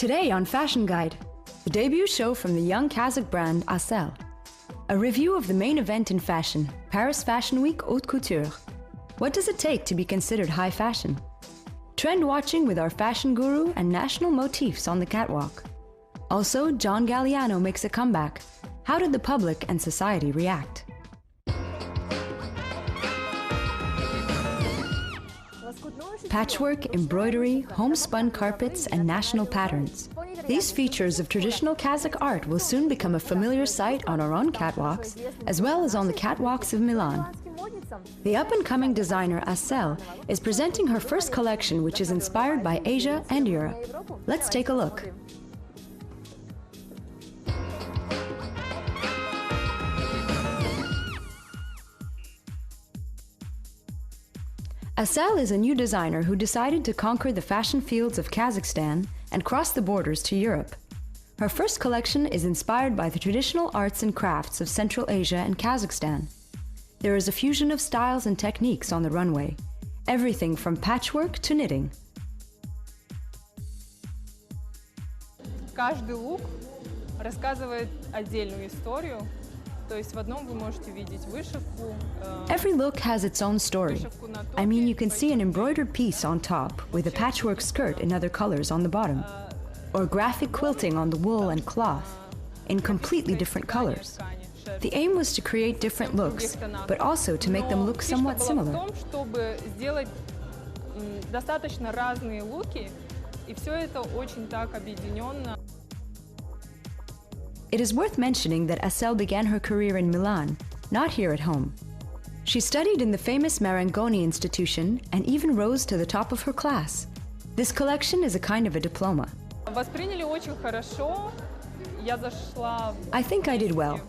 Today on Fashion Guide, the debut show from the young Kazakh brand Assel. A review of the main event in fashion, Paris Fashion Week Haute Couture. What does it take to be considered high fashion? Trend watching with our fashion guru and national motifs on the catwalk. Also, John Galliano makes a comeback. How did the public and society react? Patchwork, embroidery, homespun carpets, and national patterns. These features of traditional Kazakh art will soon become a familiar sight on our own catwalks, as well as on the catwalks of Milan. The up-and-coming designer Assel is presenting her first collection, which is inspired by Asia and Europe. Let's take a look. Assel is a new designer who decided to conquer the fashion fields of Kazakhstan and cross the borders to Europe. Her first collection is inspired by the traditional arts and crafts of Central Asia and Kazakhstan. There is a fusion of styles and techniques on the runway, everything from patchwork to knitting. Каждый лук рассказывает отдельную историю. Every look has its own story. I mean, you can see an embroidered piece on top with a patchwork skirt in other colors on the bottom, or graphic quilting on the wool and cloth in completely different colors. The aim was to create different looks, but also to make them look somewhat similar. It is worth mentioning that Assel began her career in Milan, not here at home. She studied in the famous Marangoni Institution and even rose to the top of her class. This collection is a kind of a diploma. I think I did well.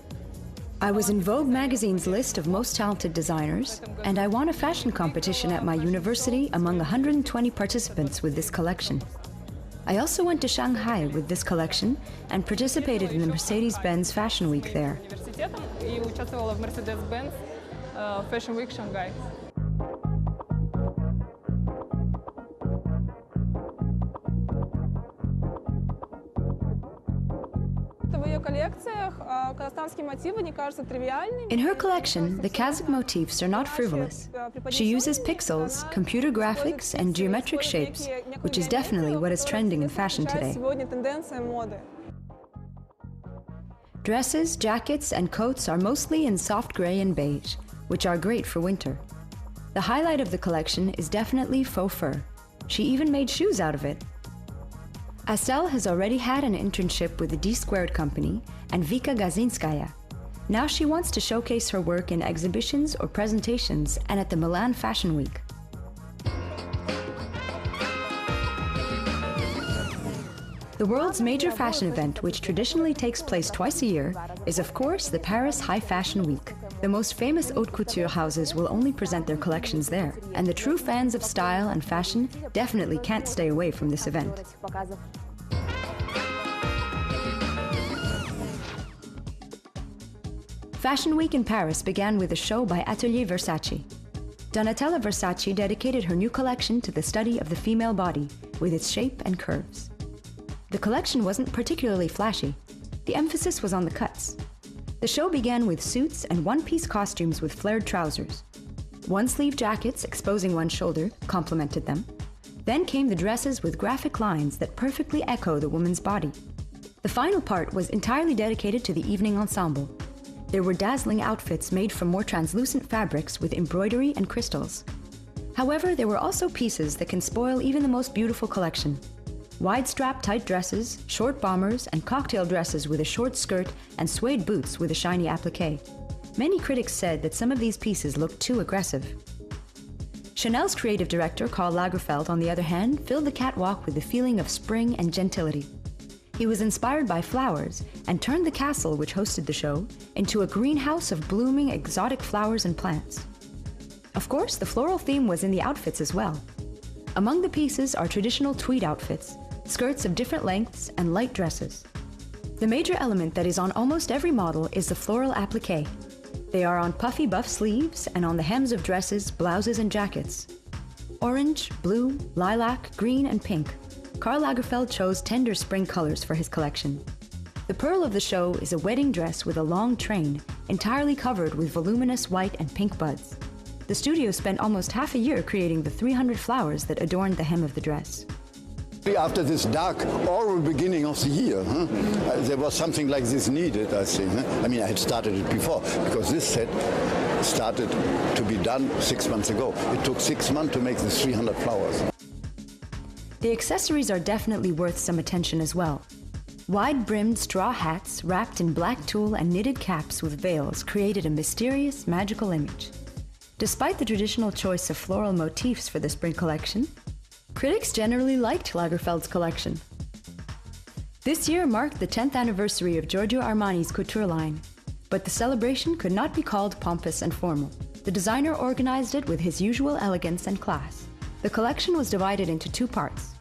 I was in Vogue magazine's list of most talented designers, and I won a fashion competition at my university among 120 participants with this collection. I also went to Shanghai with this collection and participated in the Mercedes-Benz Fashion Week there. Fashion Week Shanghai. In her collection, the Kazakh motifs are not frivolous. She uses pixels, computer graphics, and geometric shapes, which is definitely what is trending in fashion today. Dresses, jackets, and coats are mostly in soft gray and beige, which are great for winter. The highlight of the collection is definitely faux fur. She even made shoes out of it. Assel has already had an internship with the D2 company and Vika Gazinskaya. Now she wants to showcase her work in exhibitions or presentations and at the Milan Fashion Week. The world's major fashion event, which traditionally takes place twice a year, is of course the Paris High Fashion Week. The most famous haute couture houses will only present their collections there, and the true fans of style and fashion definitely can't stay away from this event. Fashion Week in Paris began with a show by Atelier Versace. Donatella Versace dedicated her new collection to the study of the female body, with its shape and curves. The collection wasn't particularly flashy. The emphasis was on the cuts. The show began with suits and one-piece costumes with flared trousers. One-sleeve jackets exposing one shoulder complemented them. Then came the dresses with graphic lines that perfectly echo the woman's body. The final part was entirely dedicated to the evening ensemble. There were dazzling outfits made from more translucent fabrics with embroidery and crystals. However, there were also pieces that can spoil even the most beautiful collection. Wide-strap tight dresses, short bombers, and cocktail dresses with a short skirt and suede boots with a shiny applique. Many critics said that some of these pieces looked too aggressive. Chanel's creative director, Karl Lagerfeld, on the other hand, filled the catwalk with the feeling of spring and gentility. He was inspired by flowers and turned the castle, which hosted the show, into a greenhouse of blooming exotic flowers and plants. Of course, the floral theme was in the outfits as well. Among the pieces are traditional tweed outfits, skirts of different lengths, and light dresses. The major element that is on almost every model is the floral applique. They are on puffy buff sleeves and on the hems of dresses, blouses, and jackets. Orange, blue, lilac, green, and pink. Karl Lagerfeld chose tender spring colors for his collection. The pearl of the show is a wedding dress with a long train, entirely covered with voluminous white and pink buds. The studio spent almost half a year creating the 300 flowers that adorned the hem of the dress. After this dark oral beginning of the year, there was something like this needed, I think. I mean, I had started it before, because this set started to be done 6 months ago. It took 6 months to make the 300 flowers. The accessories are definitely worth some attention as well. Wide-brimmed straw hats wrapped in black tulle and knitted caps with veils created a mysterious, magical image. Despite the traditional choice of floral motifs for the spring collection, critics generally liked Lagerfeld's collection. This year marked the 10th anniversary of Giorgio Armani's couture line, but the celebration could not be called pompous and formal. The designer organized it with his usual elegance and class. The collection was divided into two parts.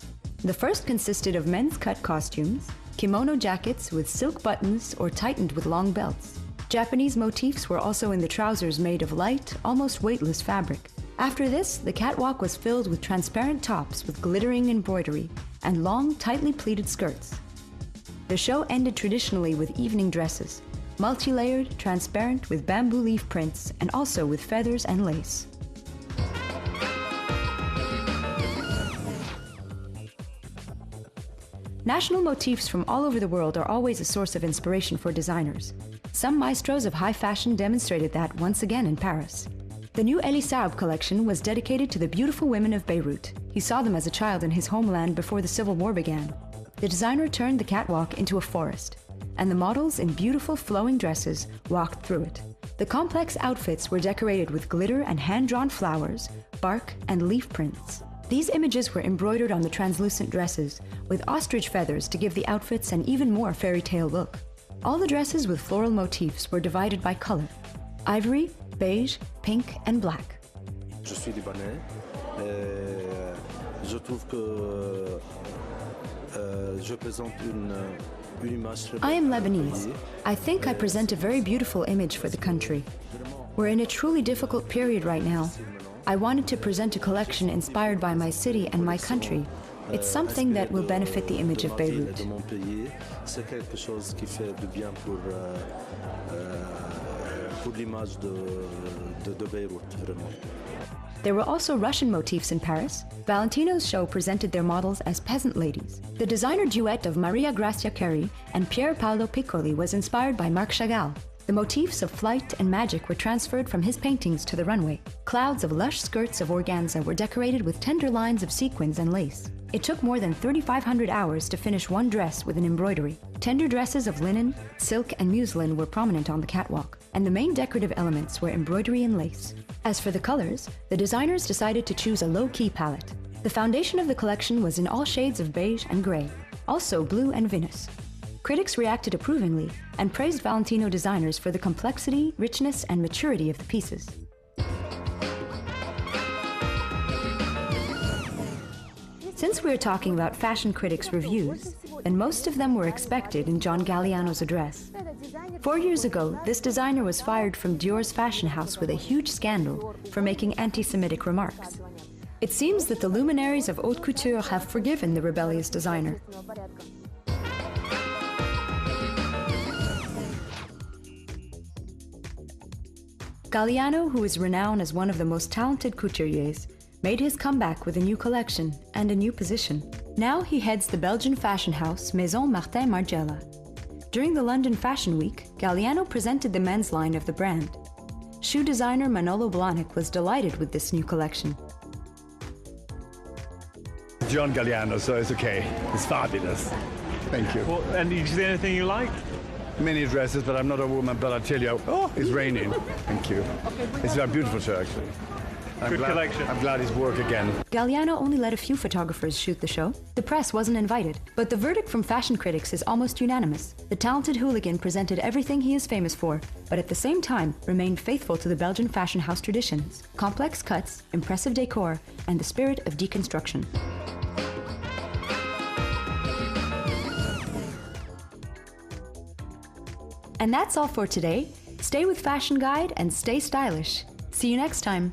The first consisted of men's cut costumes, kimono jackets with silk buttons or tightened with long belts. Japanese motifs were also in the trousers made of light, almost weightless fabric. After this, the catwalk was filled with transparent tops with glittering embroidery and long, tightly pleated skirts. The show ended traditionally with evening dresses, multi-layered, transparent with bamboo leaf prints and also with feathers and lace. National motifs from all over the world are always a source of inspiration for designers. Some maestros of high fashion demonstrated that once again in Paris. The new Elie Saab collection was dedicated to the beautiful women of Beirut. He saw them as a child in his homeland before the civil war began. The designer turned the catwalk into a forest, and the models in beautiful flowing dresses walked through it. The complex outfits were decorated with glitter and hand-drawn flowers, bark, and leaf prints. These images were embroidered on the translucent dresses, with ostrich feathers to give the outfits an even more fairy tale look. All the dresses with floral motifs were divided by color: ivory, beige, pink, and black. Je suis libanais. Je trouve que je présente une image. I am Lebanese. I think I present a very beautiful image for the country. We're in a truly difficult period right now. I wanted to present a collection inspired by my city and my country. It's something that will benefit the image of Beirut. C'est quelque chose qui fait du bien pour l'image de Beirut, vraiment. There were also Russian motifs in Paris. Valentino's show presented their models as peasant ladies. The designer duet of Maria Grazia Chiari and Pier Paolo Piccoli was inspired by Marc Chagall. The motifs of flight and magic were transferred from his paintings to the runway. Clouds of lush skirts of organza were decorated with tender lines of sequins and lace. It took more than 3,500 hours to finish one dress with an embroidery. Tender dresses of linen, silk, and muslin were prominent on the catwalk, and the main decorative elements were embroidery and lace. As for the colors, the designers decided to choose a low-key palette. The foundation of the collection was in all shades of beige and gray, also blue and vinous. Critics reacted approvingly and praised Valentino designers for the complexity, richness, and maturity of the pieces. Since we're talking about fashion critics' reviews, then most of them were expected in John Galliano's address. 4 years ago, this designer was fired from Dior's fashion house with a huge scandal for making anti-Semitic remarks. It seems that the luminaries of Haute Couture have forgiven the rebellious designer. Galliano, who is renowned as one of the most talented couturiers, made his comeback with a new collection and a new position. Now he heads the Belgian fashion house Maison Martin Margiela. During the London Fashion Week, Galliano presented the men's line of the brand. Shoe designer Manolo Blahnik was delighted with this new collection. John Galliano, so it's okay. It's fabulous. Thank you. Well, and did you see anything you like? Many dresses, but I'm not a woman, but I tell you, oh, it's raining. Thank you. It's a beautiful shirt, actually. Good collection. I'm glad it's work again. Galliano only let a few photographers shoot the show. The press wasn't invited, but the verdict from fashion critics is almost unanimous. The talented hooligan presented everything he is famous for, but at the same time remained faithful to the Belgian fashion house traditions: complex cuts, impressive decor, and the spirit of deconstruction. And that's all for today. Stay with Fashion Guide and stay stylish. See you next time.